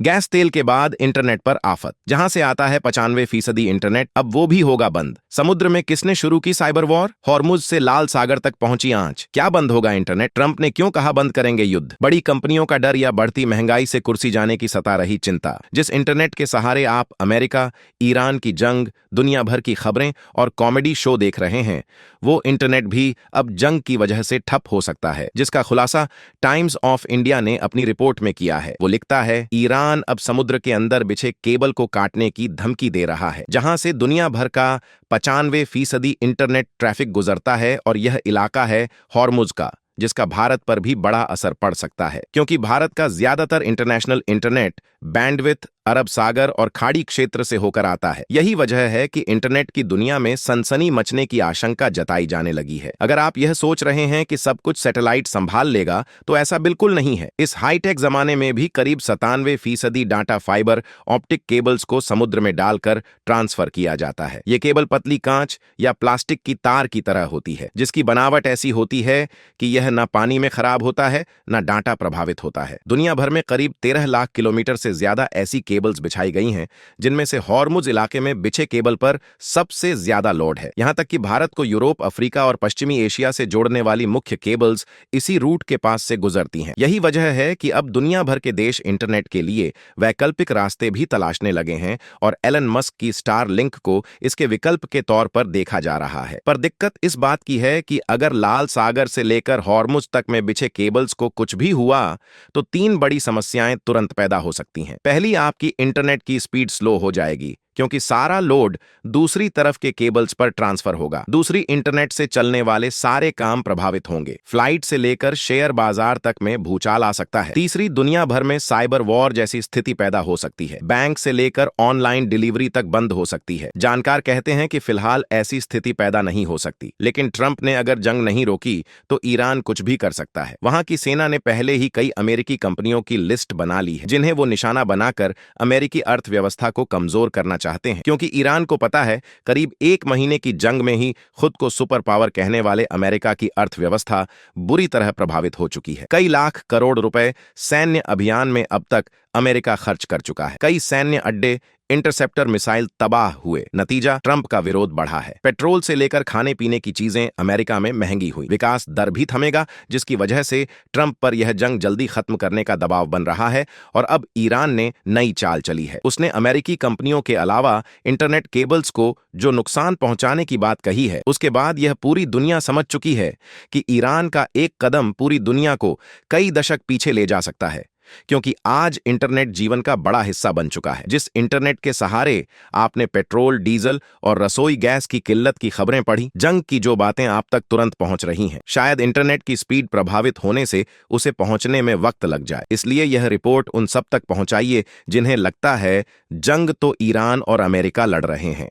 Gas तेल के बाद इंटरनेट पर आफत, जहां से आता है 95% इंटरनेट, अब वो भी होगा बंद। समुद्र में किसने शुरू की साइबर वॉर? हॉर्मुज से लाल सागर तक पहुंची आंच। क्या बंद होगा इंटरनेट? ट्रंप ने क्यों कहा बंद करेंगे युद्ध? बड़ी कंपनियों का डर या बढ़ती महंगाई से कुर्सी जाने की सता रही चिंता? जिस इंटरनेट के सहारे आप अमेरिका, ईरान की जंग, दुनिया भर की खबरें और कॉमेडी शो देख रहे हैं, वो इंटरनेट भी अब जंग की वजह से ठप हो सकता है, जिसका खुलासा टाइम्स ऑफ इंडिया ने अपनी रिपोर्ट में किया है। वो लिखता है, ईरान अब समुद्र के अंदर बिछे केबल को काटने की धमकी दे रहा है, जहां से दुनिया भर का 95% इंटरनेट ट्रैफिक गुजरता है, और यह इलाका है हॉर्मुज का, जिसका भारत पर भी बड़ा असर पड़ सकता है, क्योंकि भारत का ज्यादातर इंटरनेशनल इंटरनेट बैंडविड्थ अरब सागर और खाड़ी क्षेत्र से होकर आता है। यही वजह है कि इंटरनेट की दुनिया में सनसनी मचने की आशंका जताई जाने लगी है। अगर आप यह सोच रहे हैं कि सब कुछ सैटेलाइट संभाल लेगा, तो ऐसा बिल्कुल नहीं है। इस हाईटेक जमाने में भी करीब 97% डाटा फाइबर ऑप्टिक केबल्स को समुद्र में डालकर ट्रांसफर किया जाता है। ये केबल पतली कांच या प्लास्टिक की तार की तरह होती है, जिसकी बनावट ऐसी होती है कि यह न पानी में खराब होता है, न डाटा प्रभावित होता है। दुनिया भर में करीब 13 लाख किलोमीटर से ज्यादा ऐसी केबल्स बिछाई गई हैं, जिनमें से हॉर्मुज इलाके में बिछे केबल पर सबसे ज्यादा लोड है। यहां तक कि भारत को यूरोप, अफ्रीका और पश्चिमी एशिया से जोड़ने वाली मुख्य केबल्स इसी रूट के पास से गुजरती हैं। यही वजह है कि अब दुनिया भर के देश इंटरनेट के लिए वैकल्पिक रास्ते भी तलाशने लगे हैं, और एलन मस्क की स्टारलिंक को इसके विकल्प के तौर पर देखा जा रहा है। पर दिक्कत इस बात की है कि अगर लाल सागर से लेकर हॉर्मुज तक में बिछे केबल्स को कुछ भी हुआ, तो 3 बड़ी समस्याएं तुरंत पैदा हो सकती हैं। पहली, आपकी इंटरनेट की स्पीड स्लो हो जाएगी, क्योंकि सारा लोड दूसरी तरफ के केबल्स पर ट्रांसफर होगा। दूसरी, इंटरनेट से चलने वाले सारे काम प्रभावित होंगे। फ्लाइट से लेकर शेयर बाजार तक में भूचाल आ सकता है। तीसरी, दुनिया भर में साइबर वॉर जैसी स्थिति पैदा हो सकती है। बैंक से लेकर ऑनलाइन डिलीवरी तक बंद हो सकती है। जानकार कहते हैं कि फिलहाल ऐसी स्थिति पैदा नहीं हो सकती, लेकिन ट्रंप ने अगर जंग नहीं रोकी तो ईरान कुछ भी कर सकता है। वहां की सेना ने पहले ही कई अमेरिकी कंपनियों की लिस्ट बना ली है, जिन्हें वो निशाना बनाकर अमेरिकी अर्थव्यवस्था को कमजोर करना चाहते हैं, क्योंकि ईरान को पता है करीब 1 महीने की जंग में ही खुद को सुपर पावर कहने वाले अमेरिका की अर्थव्यवस्था बुरी तरह प्रभावित हो चुकी है। कई लाख करोड़ रुपए सैन्य अभियान में अब तक अमेरिका खर्च कर चुका है। कई सैन्य अड्डे, इंटरसेप्टर मिसाइल तबाह हुए। नतीजा, ट्रंप का विरोध बढ़ा है। पेट्रोल से लेकर खाने पीने की चीजें अमेरिका में महंगी हुई। विकास दर भी थमेगा, जिसकी वजह से ट्रंप पर यह जंग जल्दी खत्म करने का दबाव बन रहा है। और अब ईरान ने नई चाल चली है। उसने अमेरिकी कंपनियों के अलावा इंटरनेट केबल्स को जो नुकसान पहुंचाने की बात कही है, उसके बाद यह पूरी दुनिया समझ चुकी है कि ईरान का एक कदम पूरी दुनिया को कई दशक पीछे ले जा सकता है, क्योंकि आज इंटरनेट जीवन का बड़ा हिस्सा बन चुका है। जिस इंटरनेट के सहारे आपने पेट्रोल, डीजल और रसोई गैस की किल्लत की खबरें पढ़ी, जंग की जो बातें आप तक तुरंत पहुंच रही हैं, शायद इंटरनेट की स्पीड प्रभावित होने से उसे पहुंचने में वक्त लग जाए। इसलिए यह रिपोर्ट उन सब तक पहुंचाइए जिन्हें लगता है जंग तो ईरान और अमेरिका लड़ रहे हैं,